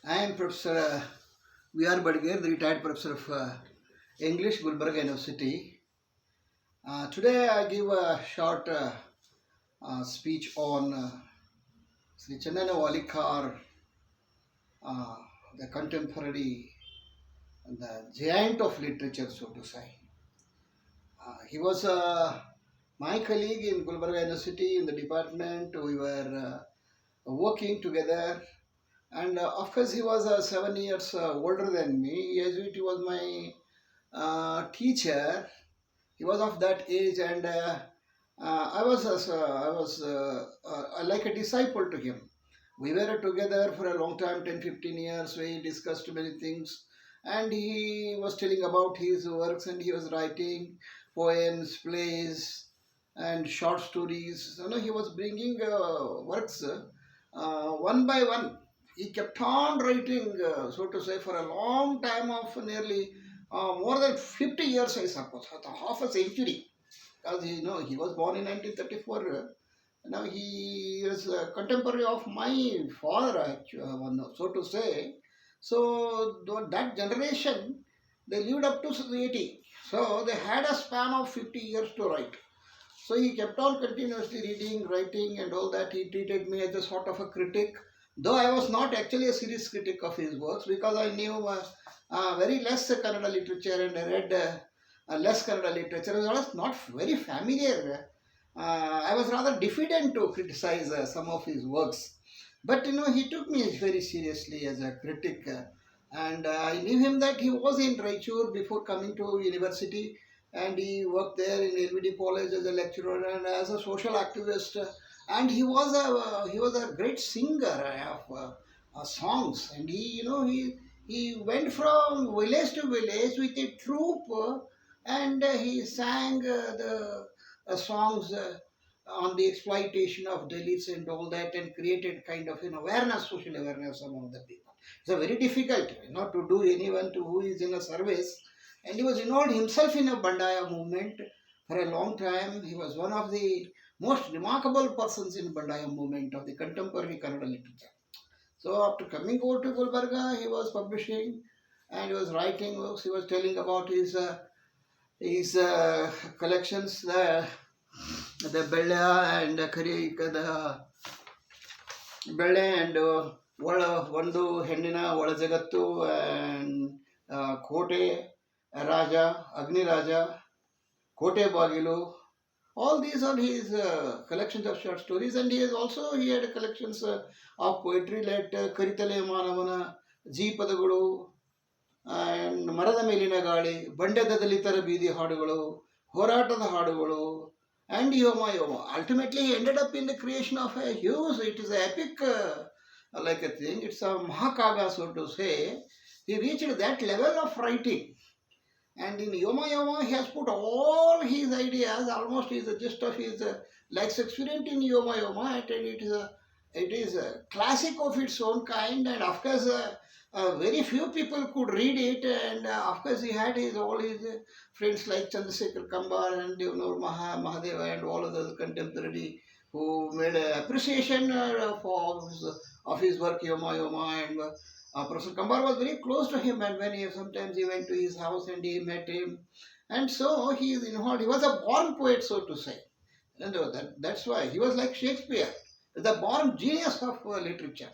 I am Professor V.R. Badger, the retired professor of English, Gulbarga University. Today I give a short speech on Sri Channana Walikar, uh, the contemporary, the giant of literature, so to say. He was my colleague in Gulbarga University in the department. We were working together. And of course, he was 7 years older than me. As he was my teacher. He was of that age, and I was like a disciple to him. We were together for a long time, 10, 15 years. We discussed many things, and he was telling about his works, and he was writing poems, plays, and short stories. He was bringing works one by one. He kept on writing, so to say, for a long time of nearly more than 50 years, I suppose, half a century. Because he was born in 1934. Now he is a contemporary of my father, actually, so to say. So that generation, they lived up to 80. So they had a span of 50 years to write. So he kept on continuously reading, writing, and all that. He treated me as a sort of a critic, though I was not actually a serious critic of his works because I knew very less Kannada literature and I read less Kannada literature. I was not very familiar. I was rather diffident to criticize some of his works. But he took me very seriously as a critic. And I knew him that he was in Raichur before coming to university, and he worked there in LVD College as a lecturer and as a social activist. And he was a great singer of songs, and he went from village to village with a troupe, and he sang the songs on the exploitation of Dalits and all that, and created kind of awareness, social awareness among the people. It's a very difficult, to do anyone to who is in a service, and he was involved himself in a Bandaya movement for a long time. He was one of the most remarkable persons in Bandaya movement of the contemporary Kannada literature. So after coming over to Gulbarga, he was publishing and he was writing books. He was telling about his collections, the Bella and the Belle and ಒಳ ಒಂದು ಹೆಣ್ಣಿನ ಒಳ ಜಗತ್ತು and ಕೋಟೆ ರಾಜ ಅಗ್ನಿರಾಜ ಕೋಟೆ ಬಾಗಿಲು. All these are his collections of short stories, and he had collections of poetry like ಕರಿತಲೆ ಮಾನವನ ಜೀಪದಗಳು and ಮರದ ಮೇಲಿನ ಗಾಳಿ, ಬಂಡೆದ ದಲಿತರ ಬೀದಿ ಹಾಡುಗಳು, ಹೋರಾಟದ ಹಾಡುಗಳು, and Yoma Yoma. Ultimately, he ended up in the creation of a huge, it is an epic like a thing, it's a Mahakaga, so to say. He reached that level of writing. And in Yoma Yoma, he has put all his ideas, almost is the gist of his life's experience in Yoma Yoma, and it is a classic of its own kind, and of course, very few people could read it, and of course, he had all his friends like Chandrasekhar Kambar and Devnur Mahadeva and all of the contemporary who made appreciation of his work, Yoma Yoma, and Professor Kambar was very close to him, and when sometimes he went to his house and he met him, and so he is involved. He was a born poet, so to say, and that's why he was like Shakespeare, the born genius of literature.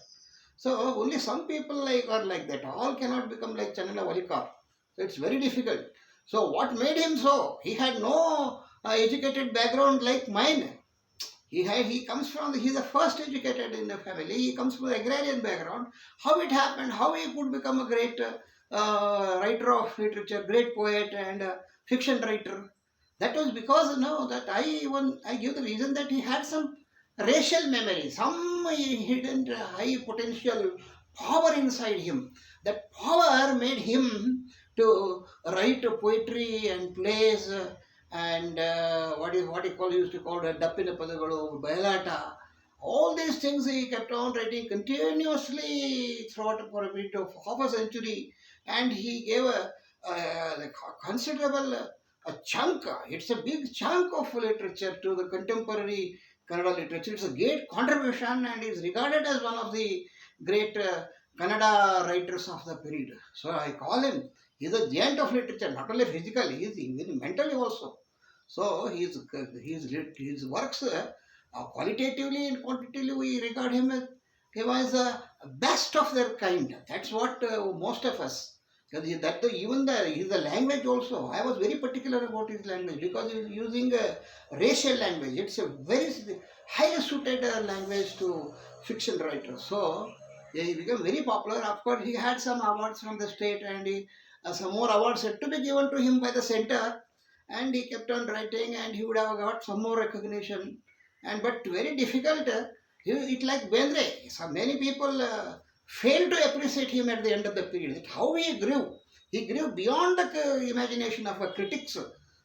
So only some people are like that. All cannot become like Channana Walikar. So it's very difficult. So what made him so? He had no educated background like mine. He comes from, he's the first educated in the family. He comes from the agrarian background. How it happened, how he could become a great writer of literature, great poet and fiction writer. That was because, that I give the reason that he had some racial memory, some hidden high potential power inside him. That power made him to write poetry and plays and what he used to call Dappina Padagalu, Bailata. All these things he kept on writing continuously throughout for a bit of half a century, and he gave a considerable a chunk. It's a big chunk of literature to the contemporary Kannada literature. It's a great contribution and is regarded as one of the great Kannada writers of the period. So I call him, he's a giant of literature, not only physically, he's even mentally also. So his works, qualitatively and quantitatively, we regard him as he was the best of their kind. That's what most of us. Because even his language also. I was very particular about his language because he was using a racial language. It's a very highly suited language to fiction writers. So yeah, he became very popular. Of course, he had some awards from the state, and some more awards had to be given to him by the center. And he kept on writing, and he would have got some more recognition. And but very difficult. It like Bendre. So many people failed to appreciate him at the end of the period. How he grew. He grew beyond the imagination of a critics.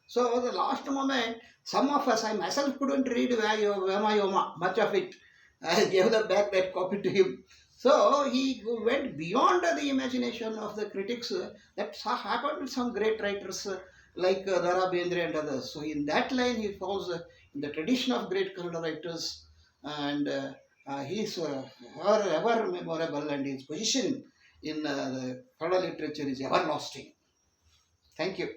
So the last moment, some of us, I myself couldn't read Vema Yoma, much of it. I gave the back that copy to him. So he went beyond the imagination of the critics. That happened with some great writers like Dara Bendre and others. So in that line, he falls in the tradition of great Kannada writers, and he is ever memorable, and his position in the Kannada literature is everlasting. Thank you.